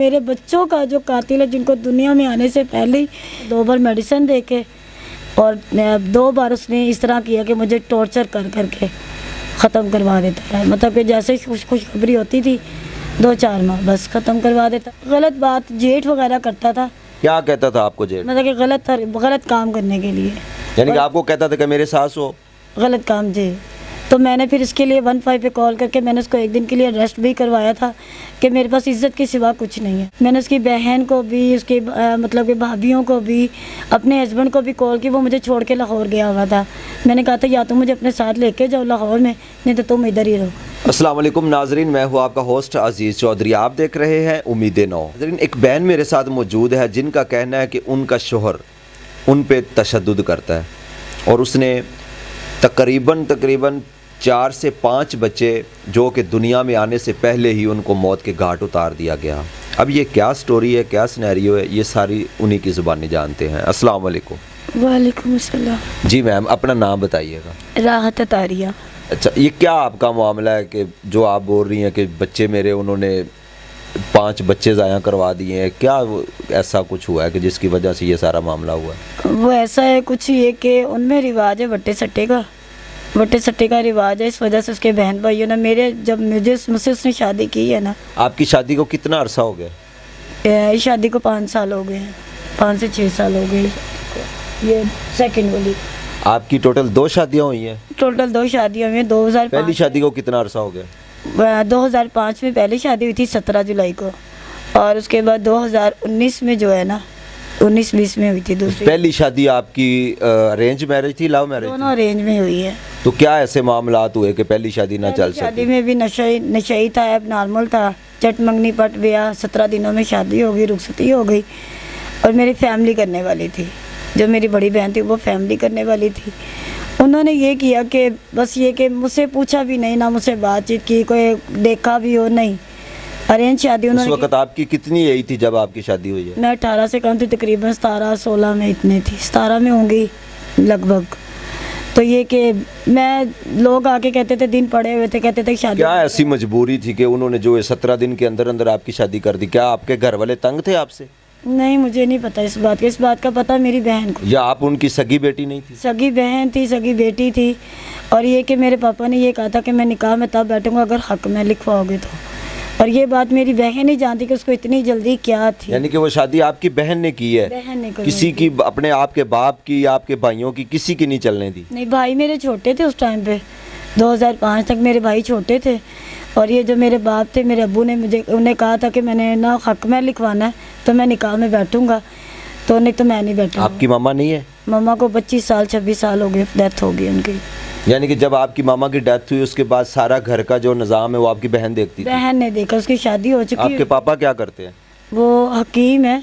میرے بچوں کا جو قاتل ہے، جن کو دنیا میں آنے سے پہلے ہی 2 بار میڈیسن دے کے اور 2 بار اس نے اس طرح کیا کہ مجھے ٹارچر کر کر کے ختم کروا دیتا ہے. مطلب کہ جیسے خوشخبری ہوتی تھی 2-4 ماہ بس ختم کروا دیتا. غلط بات جیٹ وغیرہ کرتا تھا. کیا کہتا تھا آپ کو جیٹ؟ مطلب کہ غلط کام کرنے کے لیے، یعنی کہ آپ کو کہتا تھا کہ میرے ساس ہو غلط کام. جی تو میں نے پھر اس کے لیے 15 پہ کال کر کے میں نے اس کو 1 دن کے لیے اریسٹ بھی کروایا تھا کہ میرے پاس عزت کے سوا کچھ نہیں ہے. میں نے اس کی بہن کو بھی، اس کی مطلب کہ بھابھیوں کو بھی، اپنے ہسبینڈ کو بھی کال کی. وہ مجھے چھوڑ کے لاہور گیا ہوا تھا. میں نے کہا تھا یا تم مجھے اپنے ساتھ لے کے جاؤ لاہور میں، نہیں تو تم ادھر ہی رہو. السلام علیکم ناظرین، میں ہوں آپ کا ہوسٹ عزیز چودھری. آپ دیکھ رہے ہیں امید نو. ناظرین، ایک بہن میرے ساتھ موجود ہے جن کا کہنا ہے کہ ان کا شوہر ان پہ تشدد کرتا ہے اور اس نے تقریباً 4 سے 5 بچے جو کہ دنیا میں آنے سے پہلے ہی ان کو موت کے گھاٹ اتار دیا گیا. اب یہ کیا سٹوری ہے، کیا سینیریو ہے، یہ ساری انہی کی زبانی جانتے ہیں. السلام علیکم. وعلیکم السلام. جی میم، اپنا نام بتائیے گا. راحت عطاریہ. اچھا، یہ کیا آپ کا معاملہ ہے کہ جو آپ بول رہی ہیں کہ بچے میرے، انہوں نے 5 بچے ضائع کروا دیے ہیں؟ کیا ایسا کچھ ہوا ہے کہ جس کی وجہ سے یہ سارا معاملہ ہوا ہے؟ وہ ایسا ہے کچھ یہ کہ ان میں رواج ہے وٹے سٹے کا رواج ہے. اس وجہ سے اس کے بہن بھائیوں نے مجھ سے اس نے شادی کی ہے نا. آپ کی شادی کو کتنا عرصہ ہو گیا؟ اس شادی کو 5 سال ہو گئے ہیں، 5 سے 6 سال ہو گئے. یہ سیکنڈ والی. آپ کی ٹوٹل 2 شادیاں ہوئی ہیں؟ ٹوٹل 2 شادیاں ہوئی ہیں. 2005 پہلی شادی کو کتنا عرصہ ہو گیا؟ 2005 میں پہلی شادی ہوئی تھی 17 جولائی کو، اور اس کے بعد 2019 میں جو ہے نا 19-20 میں ہوئی تھی دوسری. پہلی شادی آپ کی ارینج میرج تھی، لو میرج؟ دونوں ارینج میں ہوئی ہے. تو کیا ایسے معاملات ہوئے کہ پہلی شادی نہ چل شادی سکی؟ میں بھی نشئی تھا، اب نارمل تھا. چٹ منگنی پٹ بیاہ 17 دنوں میں شادی ہو گئی، رخصتی ہو گئی. اور میری فیملی کرنے والی تھی، جو میری بڑی بہن تھی وہ فیملی کرنے والی تھی. انہوں نے یہ کیا کہ بس یہ کہ مجھ سے پوچھا بھی نہیں، نہ مجھ سے بات چیت کی، کوئی دیکھا بھی ہو نہیں. ارینج شادی انہوں نے. اس وقت آپ کی کتنی ایج تھی جب آپ کی شادی ہوئی ہے؟ میں 18 سے کم تھی، تقریباً 17-16 میں اتنے تھی، 17 میں ہوں گی لگ بھگ. تو یہ کہ میں لوگ آ کے کہتے تھے، دن پڑے ہوئے تھے، کہتے تھے شادی. کیا ایسی مجبوری تھی کہ انہوں نے جو 17 دن کے اندر اندر آپ کی شادی کر دی؟ کیا آپ کے گھر والے تنگ تھے آپ سے؟ نہیں، مجھے نہیں پتا اس بات کا. اس بات کا پتہ میری بہن کو. یا آپ ان کی سگی بیٹی نہیں تھی؟ سگی بہن تھی، سگی بیٹی تھی. اور یہ کہ میرے پاپا نے یہ کہا تھا کہ میں نکاح میں تب بیٹھوں گا اگر حق میں لکھواؤ گے تو. اور یہ بات میری بہن نہیں جانتی کہ اس کو اتنی جلدی کیا تھی. یعنی کہ وہ شادی آپ کی بہن نے کی ہے؟ بہن نے کسی کی، اپنے آپ کے باپ کی یا آپ کے بھائیوں کی، کسی کی نہیں چلنے دی؟ نہیں، بھائی میرے چھوٹے تھے اس ٹائم پہ. 2005 تک میرے بھائی چھوٹے تھے. اور یہ جو میرے باپ تھے، میرے ابو نے انہیں کہا تھا کہ میں نے نا حق میں لکھوانا ہے تو میں نکاح میں بیٹھوں گا، تو نہیں تو میں نہیں بیٹھوں. آپ کی ماما نہیں ہے؟ ماما کو 26 سال ہو گئے، ڈیتھ ہو گئی ان کی. یعنی کہ جب آپ کی ماما کی ڈیتھ ہوئی اس کے بعد سارا گھر کا جو نظام ہے وہ آپ کی بہن دیکھتی تھی؟ بہن نے دیکھا، اس کی شادی ہو چکی. آپ کے پاپا کیا کرتے ہیں؟ وہ حکیم ہے.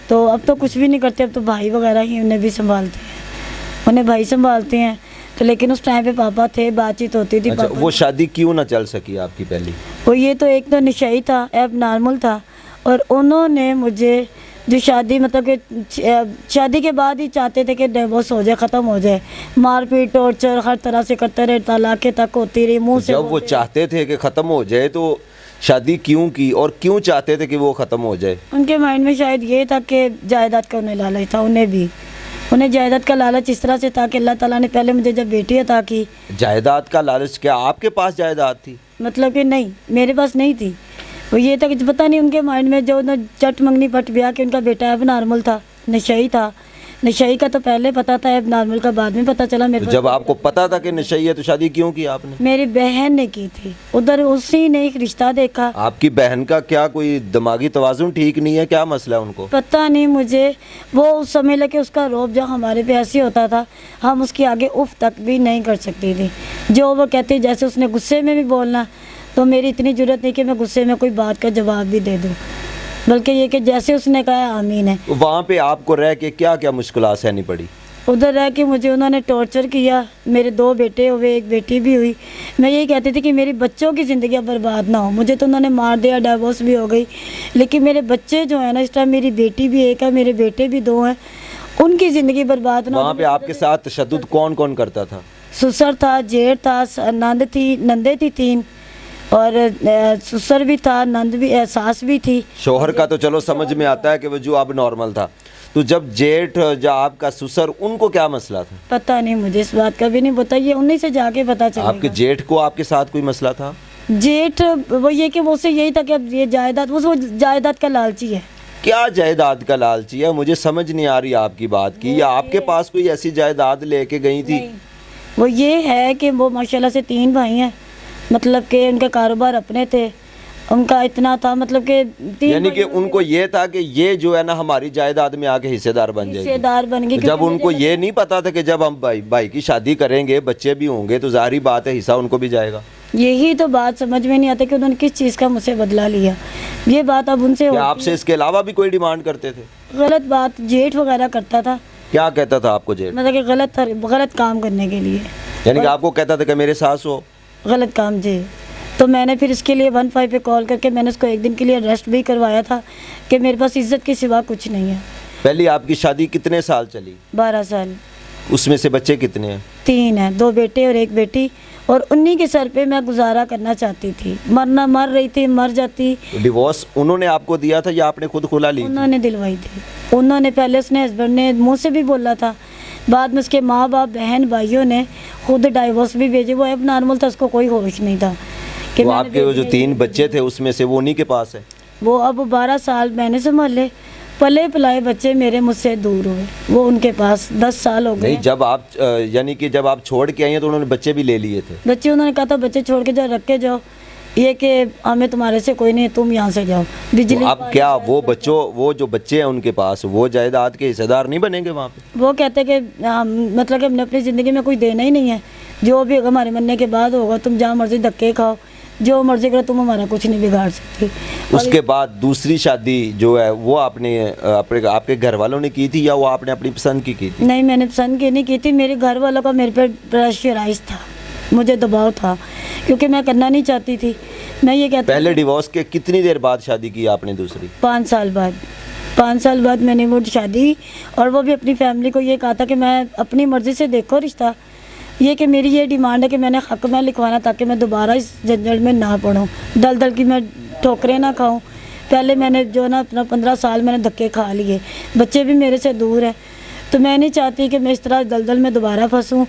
تو اب تو کچھ بھی نہیں کرتے، اب تو بھائی وغیرہ ہی انہیں بھی سنبھالتے ہیں، انہیں بھائی سنبھالتے ہیں. تو لیکن اس ٹائم پہ پاپا تھے، بات چیت ہوتی تھی. اچھا، وہ شادی کیوں نہ چل سکی آپ کی پہلی؟ وہ یہ تو ایک تو نشئی تھا، ایب نارمل تھا. اور انہوں نے مجھے جو شادی، مطلب کہ شادی کے بعد ہی چاہتے تھے کہ ڈیورس ہو جائے، ختم ہو جائے. مار پیٹ، ٹارچر ہر طرح سے کرتے رہے، طلاقیں تک ہوتی رہی منہ سے. جب وہ چاہتے تھے کہ ختم ہو جائے تو شادی کیوں کی اور کیوں چاہتے تھے کہ وہ ختم ہو جائے؟ ان کے مائنڈ میں شاید یہ تھا کہ جائیداد کا انہیں لالچ تھا. انہیں جائیداد کا لالچ اس طرح سے تھا کہ اللہ تعالیٰ نے پہلے مجھے جب بیٹی عطا کی. جائیداد کا لالچ؟ کیا آپ کے پاس جائیداد تھی؟ مطلب کہ نہیں، میرے پاس نہیں تھی. وہ یہ تھا کہ پتہ نہیں ان کے مائنڈ میں جو چٹ منگنی پٹ بیاہ کہ ان کا بیٹا اب نارمل تھا، نشئی تھا. نشئی کا تو پہلے پتہ تھا، اب نارمل کا بعد میں پتہ چلا. میرے جب آپ کو پتہ تھا کہ نشئی ہے تو شادی کیوں کی آپ نے؟ میری بہن نے کی تھی، ادھر اسی نے ایک رشتہ دیکھا. آپ کی بہن کا کیا کوئی دماغی توازن ٹھیک نہیں ہے؟ کیا مسئلہ ہے ان کو؟ پتہ نہیں مجھے. وہ اس سمجھ لے کہ اس کا روب جو ہمارے پہ ایسے ہوتا تھا، ہم اس کے آگے اف تک بھی نہیں کر سکتی تھی. جو وہ کہتی، جیسے اس نے غصے میں بھی بولنا، تو میری اتنی ضرورت نہیں کہ میں غصے میں کوئی بات کا جواب بھی دے دوں، بلکہ یہ کہ جیسے اس نے کہا آمین ہے. وہاں پہ آپ کو رہ کے کیا کیا مشکلات سہنی پڑی؟ ادھر رہ کے مجھے انہوں نے ٹارچر کیا. میرے 2 بیٹے ہوئے، ایک بیٹی بھی ہوئی. میں یہی کہتی تھی کہ میری بچوں کی زندگی اب برباد نہ ہو. مجھے تو انہوں نے مار دیا، ڈائیورس بھی ہو گئی، لیکن میرے بچے جو ہیں نا، اس ٹائم میری بیٹی بھی ایک ہے، میرے بیٹے بھی 2 ہیں، ان کی زندگی برباد نہ ہو. وہاں پہ آپ کے ساتھ تشدد کون کون کرتا تھا؟ سسر تھا، جیٹ تھا، نندے تھی 3. اور سسر بھی تھا، نند بھی، ساس بھی تھی. شوہر کا تو چلو سمجھ میں آتا ہے کہ وہ جو اب نارمل تھا، تو جب جیٹھ جو آپ کا سسر، ان کو کیا مسئلہ تھا؟ پتہ نہیں مجھے اس بات کا بھی نہیں پتہ، یہ انہیں سے جا کے پتہ چلے آپ کے گا. جیٹھ کو آپ کے ساتھ کوئی مسئلہ تھا؟ جیٹھ وہ یہ کہ وہ سے یہی تھا کہ اب یہ جائیداد، وہ جائیداد کا لالچی ہے. کیا جائیداد کا لالچی ہے؟ مجھے سمجھ نہیں آ رہی آپ کی بات کی، یا آپ کے پاس کوئی ایسی جائیداد لے کے گئی تھی؟ نہیں، وہ یہ ہے کہ وہ ماشاءاللہ سے 3 بھائی ہیں، مطلب کہ ان کے کاروبار اپنے تھے، ان کا اتنا تھا مطلب کہ 3 یعنی کہ ان کو یہ تھا کہ یہ جو ہے نا ہماری جائیداد میں آ کے حصے دار بن جائے حصے گی. دار بن گئے. جب ان کو یہ نہیں پتا تھا کہ جب ہم بھائی کی شادی کریں گے، بچے بھی ہوں گے، تو ظاہری بات ہے حصہ ان کو بھی جائے گا. یہی تو بات سمجھ میں نہیں آتا کہ انہوں نے کس چیز کا مجھ سے بدلہ لیا. یہ بات اب ان سے کیا آپ سے اس کے علاوہ بھی کوئی ڈیمانڈ کرتے تھے؟ غلط بات جیٹھ وغیرہ کرتا تھا، کیا کہتا تھا آپ کو جیٹھ؟ مطلب کہ غلط کام کرنے کے لیے. یعنی کہ آپ کو کہتا تھا کہ میرے ساس ہو؟ غلط کام جی. تو میں نے پھر اس کے لیے 15 پہ کال کر کے میں نے اس کو 1 دن کے لیے اریسٹ بھی کروایا تھا کہ میرے پاس عزت کے سوا کچھ نہیں ہے. پہلی آپ کی شادی کتنے سال چلی؟ 12 سال. اس میں سے بچے کتنے ہیں؟ 3 ہیں، 2 بیٹے اور 1 بیٹی، اور انہی کے سر پہ میں گزارا کرنا چاہتی تھی. مر رہی تھی، مر جاتی. ڈیورس انہوں نے آپ کو دیا تھا یا آپ نے خود خلا لی تھی؟ انہوں نے دلوائی تھی. انہوں نے پہلے، اس نے ہسبینڈ نے منہ سے بھی بولا تھا، بعد میں اس کے ماں باپ، بہن بھائیوں نے خود ڈائیورس بھی بھیجے. وہ اب نارمل تھا، اس کو کوئی ہوش نہیں تھا کہ وہ میں آپ نے کے وہ جو بیٹی 3 بچے تھے اس میں سے وہ انہی کے پاس ہے؟ وہ اب 12 سال میں نے سنبھالے، پلے پلائے بچے میرے مجھ سے دور ہوئے، وہ ان کے پاس 10 سال ہو گئے. نہیں، جب آپ یعنی کہ جب آپ چھوڑ کے آئی ہیں تو انہوں نے بچے بھی لے لیے تھے؟ بچے انہوں نے کہا تھا بچے چھوڑ کے جاؤ، رکھ کے جاؤ، یہ کہ ہمیں تمہارے سے کوئی نہیں، تم یہاں سے جاؤ. بجلی اب کیا وہ جو بچے ہیں ان کے پاس وہ جائیداد کے حصے دار نہیں بنیں گے وہاں پہ؟ وہ کہتے کہ مطلب کہ ہم نے اپنی زندگی میں کوئی دینا ہی نہیں ہے، جو بھی ہمارے مرنے کے بعد ہوگا تم جہاں مرضی دھکے کھاؤ، جو مرضی کرو، تم ہمارا کچھ نہیں بگاڑ سکتی. اس کے بعد دوسری شادی جو ہے وہ آپ کے گھر والوں نے کی تھی یا وہ آپ نے اپنی پسند کی تھی؟ نہیں، میں نے پسند کی نہیں کی تھی. میرے گھر والوں کا میرے پہ پریشرائز تھا، مجھے دباؤ تھا، کیونکہ میں کرنا نہیں چاہتی تھی. میں یہ کہتی پہلے ڈیورس کے کتنی دیر بعد شادی کی آپ نے دوسری؟ 5 سال بعد. 5 سال بعد میں نے وہ شادی، اور وہ بھی اپنی فیملی کو یہ کہا تھا کہ میں اپنی مرضی سے دیکھو رشتہ، یہ کہ میری یہ ڈیمانڈ ہے کہ میں نے حق میں لکھوانا تاکہ میں دوبارہ اس جنجل میں نہ پڑھوں، دل کی میں ٹھوکریں نہ کھاؤں. پہلے میں نے جو نا اپنا 15 سال میں نے دھکے کھا لیے، بچے بھی میرے سے دور ہیں، تو میں نہیں چاہتی کہ میں اس طرح دلدل میں دوبارہ پھنسوں.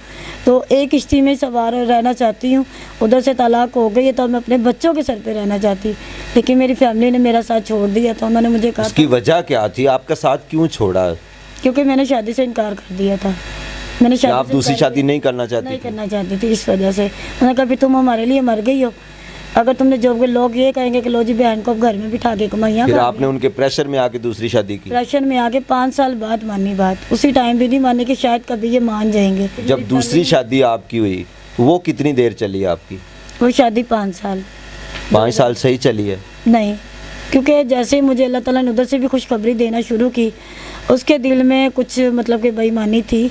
تو ایک کشتی میں سوار رہنا چاہتی ہوں. ادھر سے طلاق ہو گئی ہے تو میں اپنے بچوں کے سر پہ رہنا چاہتی، لیکن میری فیملی نے میرا ساتھ چھوڑ دیا تھا. انہوں نے مجھے کہا اس کی وجہ کیا تھی؟ آپ کا ساتھ کیوں چھوڑا؟ کیونکہ میں نے شادی سے انکار کر دیا تھا. میں نے آپ دوسری شادی نہیں کرنا چاہتی نہیں تھی؟ کرنا چاہتی تھی اس وجہ سے. انہوں نے کہا پھر تم ہمارے لیے مر گئی ہو، اگر تم نے جو لوگ یہ کہیں گے کہ لو جی بہن کو گھر میں بٹھا کے کمائیاں پھر آپ نے ان کے پریشر میں آ کے دوسری شادی کی؟ پریشر میں آگے 5 سال بعد مانی بات. اسی ٹائم بھی نہیں مانی کہ شاید کبھی یہ مان جائیں گے. جب دوسری شادی آپ کی ہوئی وہ کتنی دیر چلی آپ کی؟ وہ شادی 5 سال. 5 سال صحیح چلی ہے؟ نہیں، کیونکہ جیسے ہی مجھے اللہ تعالیٰ نے ادھر سے بھی خوشخبری دینا شروع کی، اس کے دل میں کچھ مطلب کہ بے ایمانی تھی.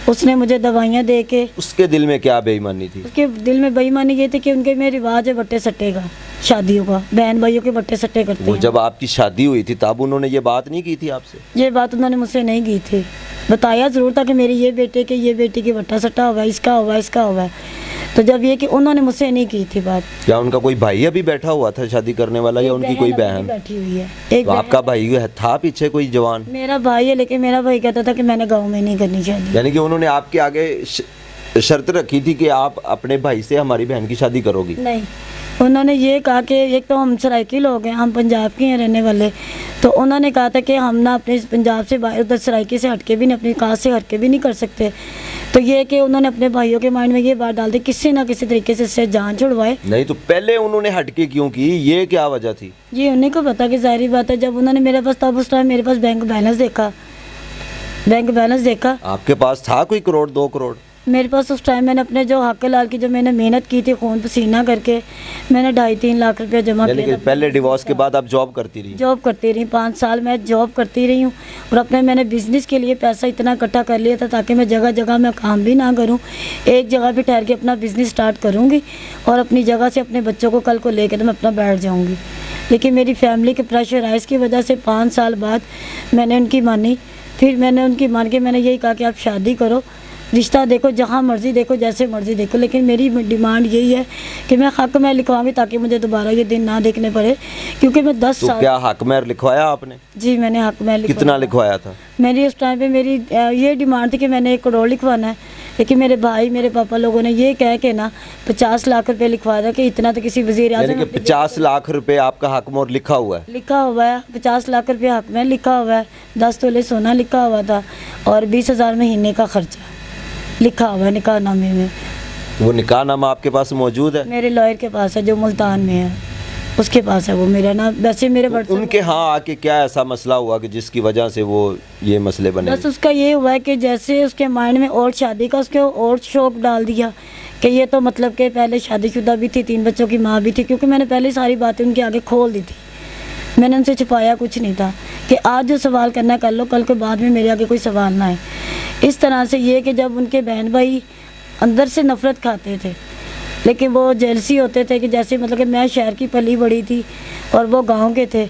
اس نے مجھے دوائیاں دے کے، اس کے دل میں کیا بے ایمانی تھی؟ اس کے دل میں بے ایمانی یہ تھی کہ ان کے میں رواج ہے بٹے سٹے کا، شادیوں کا، بہن بھائیوں کے بٹے سٹے کرتے وہ ہیں. جب آپ کی شادی ہوئی تھی تب انہوں نے یہ بات نہیں کی تھی آپ سے؟ یہ بات انہوں نے مجھ سے نہیں کی تھی. بتایا ضرور تھا کہ میری یہ بیٹے کے یہ بیٹی کی بٹا سٹا ہوا ہے، اس کا ہوا ہے، اس کا ہوا ہے. تو جب یہ کہ انہوں نے مجھ سے نہیں کی تھی بات. یا ان کا کوئی بھائی ابھی بیٹھا ہوا تھا شادی کرنے والا یا ان کی کوئی بہن بیٹھی ہوئی ہے؟ ایک تو آپ کا بھائی تھا پیچھے کوئی جوان؟ میرا بھائی ہے، لیکن میرا بھائی کہتا تھا کہ میں نے گاؤں میں نہیں کرنی شادی. یعنی کہ انہوں نے آپ کے آگے شرط رکھی تھی کہ آپ اپنے بھائی سے ہماری بہن کی شادی کرو گی؟ نہیں، انہوں نے یہ کہا کہ ایک تو ہم سرائکی لوگ ہیں، ہم پنجاب کے ہیں رہنے والے، تو انہوں نے کہا تھا کہ ہم نہ اپنے پنجاب سے باہر ادھر سرائکی سے ہٹ کے بھی نہیں، اپنی کاسٹ سے ہٹ کے بھی نہیں کر سکتے. تو یہ کہ انہوں نے اپنے بھائیوں کے مائنڈ میں یہ بات ڈال دی کسی نہ کسی طریقے سے اس سے جان چھڑوائے. نہیں تو پہلے انہوں نے ہٹ کے کیوں کی؟ یہ کیا وجہ تھی؟ یہ انہیں کو پتا کہ ظاہری بات ہے. جب انہوں نے میرے پاس تب اس ٹائم میرے پاس بینک بیلنس دیکھا. آپ کے پاس تھا کوئی 1 کروڑ 2 کروڑ؟ میرے پاس اس ٹائم میں نے اپنے جو حق لال کی جو میں نے محنت کی تھی خون پسینہ کر کے، میں نے 2.5-3 لاکھ روپے جمع یعنی کہ کیا. پہلے ڈیورس کے بعد آپ جاب کرتی رہی؟ جاب کرتی رہی 5 سال میں جاب کرتی رہی ہوں، اور اپنے میں نے بزنس کے لیے پیسہ اتنا اکٹھا کر لیا تھا تاکہ میں جگہ جگہ میں کام بھی نہ کروں، ایک جگہ پہ ٹھہر کے اپنا بزنس سٹارٹ کروں گی اور اپنی جگہ سے اپنے بچوں کو کل کو لے کے تو میں اپنا بیٹھ جاؤں گی. لیکن میری فیملی کے پریشرائز کی وجہ سے 5 سال بعد میں نے ان کی مانی. پھر میں نے ان کی مان کے میں نے یہی کہا کہ آپ شادی کرو، رشتہ دیکھو جہاں مرضی دیکھو جیسے مرضی دیکھو، لیکن میری ڈیمانڈ یہی ہے کہ میں حق میں لکھواؤں گی تاکہ مجھے دوبارہ یہ دن نہ دیکھنے پڑے، کیونکہ میں 10 تو سال کیا حق مہر لکھوایا آپ نے؟ جی میں نے حق میں کتنا لکھوایا تھا؟ میری اس ٹائم پہ میری یہ ڈیمانڈ تھی کہ میں نے 1 کروڑ لکھوانا ہے، لیکن میرے بھائی میرے پاپا لوگوں نے یہ کہہ کے نا 50 لاکھ روپے لکھوا دیا کہ اتنا تو کسی وزیر یعنی اعظم کہ 50 لاکھ روپے آپ کا حق مہر لکھا ہوا ہے؟ لکھا ہوا ہے، 50 لاکھ روپے حق میں لکھا ہوا ہے، 10 تولے سونا لکھا ہوا تھا اور 20,000 مہینے کا خرچہ لکھا ہوا ہے نکاح نامے میں۔ وہ نکاح نامہ آپ کے پاس موجود ہے؟ میرے لائر کے پاس ہے جو ملتان میں ہے، اس کے پاس ہے وہ میرا نا، ویسے میرے ان کے ہاں آ کے کیا ایسا مسئلہ ہوا کہ جس کی وجہ سے وہ یہ مسئلے بنے؟ بس اس کا یہ ہوا ہے کہ جیسے اس کے مائنڈ میں اور شادی کا اس کے اور شوق ڈال دیا کہ یہ تو مطلب کہ پہلے شادی شدہ بھی تھی، 3 بچوں کی ماں بھی تھی، کیونکہ میں نے پہلے ساری باتیں ان کے آگے کھول دی تھی، میں نے ان سے چھپایا کچھ نہیں تھا کہ آج جو سوال کرنا ہے کر لو، کل کے بعد میں میرے آگے کوئی سوال نہ آئے۔ اس طرح سے یہ کہ جب ان کے بہن بھائی اندر سے نفرت کھاتے تھے، لیکن وہ جیلسی ہوتے تھے کہ جیسے مطلب کہ میں شہر کی پلی بڑی تھی اور وہ گاؤں کے تھے،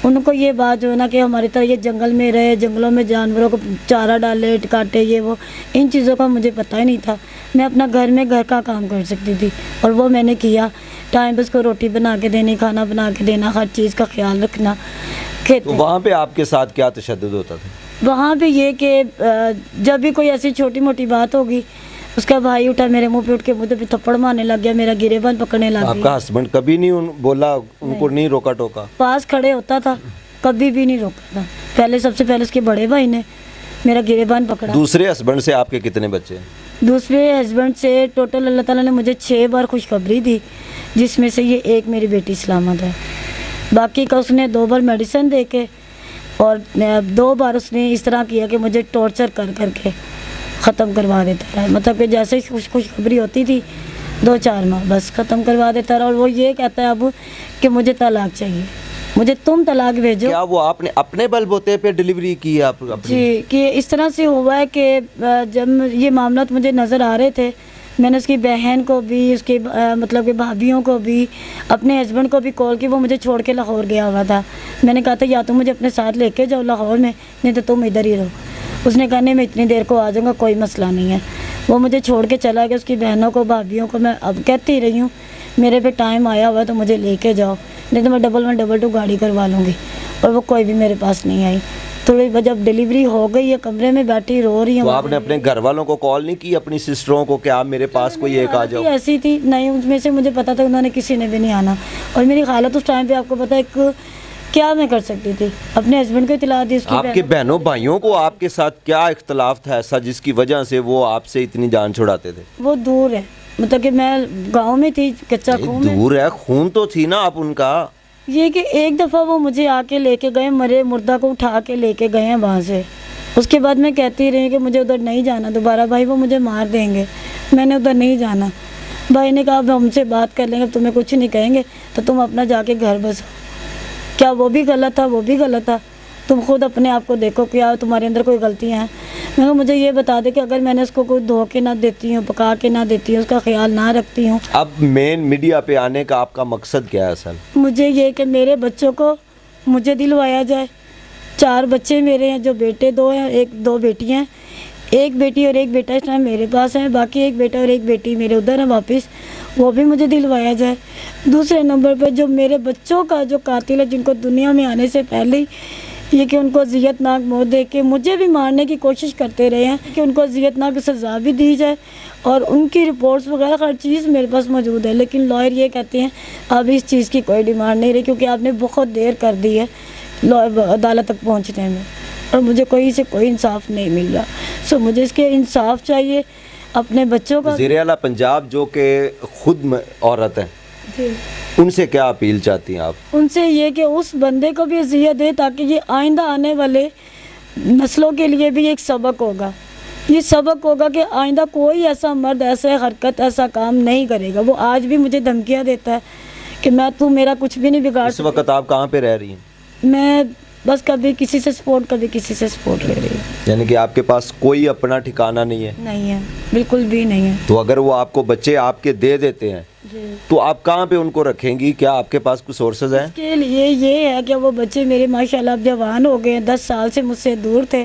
ان کو یہ بات جو ہے نا کہ ہماری طرح یہ جنگل میں رہے، جنگلوں میں جانوروں کو چارہ ڈالے کاٹے، یہ وہ ان چیزوں کا مجھے پتہ ہی نہیں تھا۔ میں اپنا گھر کا کام کر سکتی تھی اور وہ میں نے کیا، ٹائم پہ اس کو روٹی بنا کے دینی، کھانا بنا کے دینا، ہر چیز کا خیال رکھنا۔ تو وہاں پہ آپ کے ساتھ کیا تشدد ہوتا تھا؟ وہاں پہ یہ کہ جب بھی کوئی ایسی چھوٹی موٹی بات ہوگی، اس کا بھائی اٹھا میرے منہ پہ اٹھ کے مجھے پہ تھپڑ مارنے لگ گیا، میرا گریبان پکڑنے لگ آپ گیا۔ کا ہسبینڈ کبھی نہیں بولا، ان کو نہیں روکا ٹوکا؟ پاس کھڑے ہوتا تھا، کبھی بھی نہیں روکا تھا۔ پہلے سب سے پہلے اس کے بڑے بھائی نے میرا گریبان پکڑا۔ دوسرے ہسبینڈ سے آپ کے کتنے بچے ہیں؟ دوسرے ہسبینڈ سے ٹوٹل اللہ تعالیٰ نے مجھے 6 بار خوشخبری دی، جس میں سے یہ 1 میری بیٹی سلامت ہے، باقی کا اس نے 2 بار میڈیسن دے کے اور 2 بار اس نے اس طرح کیا کہ مجھے ٹارچر کر کر کے ختم کروا دیتا رہا، مطلب کہ جیسے خوشخبری ہوتی تھی 2-4 ماہ بس ختم کروا دیتا رہا، اور وہ یہ کہتا ہے اب کہ مجھے طلاق چاہیے، مجھے تم طلاق بھیجو۔ کیا وہ آپ نے اپنے بل بوتے پہ ڈیلیوری کی ہے آپ اپنی؟ جی، کہ اس طرح سے ہوا ہے کہ جب یہ معاملات مجھے نظر آ رہے تھے، میں نے اس کی بہن کو بھی، اس کی مطلب کہ بھابھیوں کو بھی، اپنے ہسبینڈ کو بھی کال کی، وہ مجھے چھوڑ کے لاہور گیا ہوا تھا۔ میں نے کہا تھا یا تم مجھے اپنے ساتھ لے کے جاؤ لاہور میں، نہیں تو تم ادھر ہی رہو۔ اس نے کہا نہیں میں اتنی دیر کو آ جاؤں گا، کوئی مسئلہ نہیں ہے۔ وہ مجھے چھوڑ کے چلا گیا، اس کی بہنوں کو بھابھیوں کو میں اب کہتی رہی ہوں میرے پہ ٹائم آیا ہوا ہے تو مجھے لے کے جاؤ، نہیں تو میں ڈبل 2 گاڑی کروا لوں گی، اور وہ کوئی بھی میرے پاس نہیں آئی۔ تھوڑی جب ڈیلیوری ہو گئی ہے، کمرے میں بیٹھی رو رہی ہوں۔ تو آپ نے اپنے گھر والوں کو کال نہیں کی، اپنی سسٹروں کو کہ آپ میرے پاس کوئی ایک آ جاؤ؟ ایسی تھی نہیں، اس میں سے مجھے پتا تھا انہوں نے کسی نے بھی نہیں آنا، اور میری حالت اس ٹائم پہ آپ کو پتا ہے کیا میں کر سکتی تھی، اپنے ہسبینڈ کو اطلاع دی۔ اس کی آپ کے بہنوں بھائیوں کو آپ کے ساتھ کیا اختلاف تھا ایسا جس کی وجہ سے وہ آپ سے اتنی جان چھڑاتے تھے؟ وہ دور ہے، مطلب کہ میں گاؤں میں تھی، کچا خون میں۔ دور ہے، خون تو تھی نا آپ ان کا۔ یہ کہ ایک دفعہ وہ مجھے آ کے لے کے گئے، مرے مردہ کو اٹھا کے لے کے گئے ہیں وہاں سے، اس کے بعد میں کہتی رہی کہ مجھے ادھر نہیں جانا دوبارہ، بھائی وہ مجھے مار دیں گے، میں نے ادھر نہیں جانا۔ بھائی نے کہا اب ہم سے بات کر لیں گے، تمہیں کچھ نہیں کہیں گے تو تم اپنا جا کے گھر بسو۔ کیا وہ بھی غلط تھا؟ وہ بھی غلط تھا، تم خود اپنے آپ کو دیکھو کیا تمہارے اندر کوئی غلطیاں ہیں۔ میں کہا مجھے یہ بتا دے کہ اگر میں نے اس کو کوئی دھو کے نہ دیتی ہوں، پکا کے نہ دیتی ہوں، اس کا خیال نہ رکھتی ہوں۔ اب مین میڈیا پہ آنے کا آپ کا مقصد کیا ہے اصل؟ مجھے یہ کہ میرے بچوں کو مجھے دلوایا جائے۔ 4 بچے میرے ہیں، جو بیٹے 2 ہیں، 2 بیٹیاں ہیں، 1 بیٹی اور 1 بیٹا اس ٹائم میرے پاس ہے، باقی 1 بیٹا اور 1 بیٹی میرے ادھر ہیں واپس، وہ بھی مجھے دلوایا جائے۔ دوسرے نمبر پہ جو میرے بچوں کا جو قاتل ہے، جن کو دنیا میں آنے سے پہلے ہی یہ کہ ان کو اذیت ناک موت دے کے مجھے بھی مارنے کی کوشش کرتے رہے ہیں، کہ ان کو اذیت ناک سزا بھی دی جائے، اور ان کی رپورٹس وغیرہ ہر چیز میرے پاس موجود ہے۔ لیکن لائر یہ کہتے ہیں اب اس چیز کی کوئی ڈیمانڈ نہیں رہی، کیونکہ آپ نے بہت دیر کر دی ہے عدالت تک پہنچنے میں، اور مجھے کوئی انصاف نہیں مل رہا۔ سو مجھے اس کے انصاف چاہیے، اپنے بچوں کا۔ وزیر اعلیٰ پنجاب جو کہ خود عورت ہیں، جی، ان سے کیا اپیل چاہتی ہیں آپ؟ ان سے یہ کہ اس بندے کو بھی اذیت دے، تاکہ یہ آئندہ آنے والے نسلوں کے لیے بھی ایک سبق ہوگا۔ یہ سبق ہوگا کہ آئندہ کوئی ایسا مرد ایسا حرکت ایسا کام نہیں کرے گا۔ وہ آج بھی مجھے دھمکیاں دیتا ہے کہ تو میرا کچھ بھی نہیں بگاڑ اس وقت آپ کہاں پہ رہ رہی ہیں؟ میں بس کبھی کسی سے سپورٹ، کبھی کسی سے سپورٹ لے رہی ہوں۔ یعنی کہ آپ کے پاس کوئی اپنا ٹھکانہ نہیں ہے؟ نہیں ہے، بالکل بھی نہیں ہے۔ تو اگر وہ آپ کو بچے آپ کے دے دیتے ہیں جی، تو آپ کہاں پہ ان کو رکھیں گی؟ کیا آپ کے پاس کچھ سورسز ہیں؟ اس کے لیے یہ ہے کہ وہ بچے میرے ماشاءاللہ اب جوان ہو گئے ہیں، 10 سال سے مجھ سے دور تھے،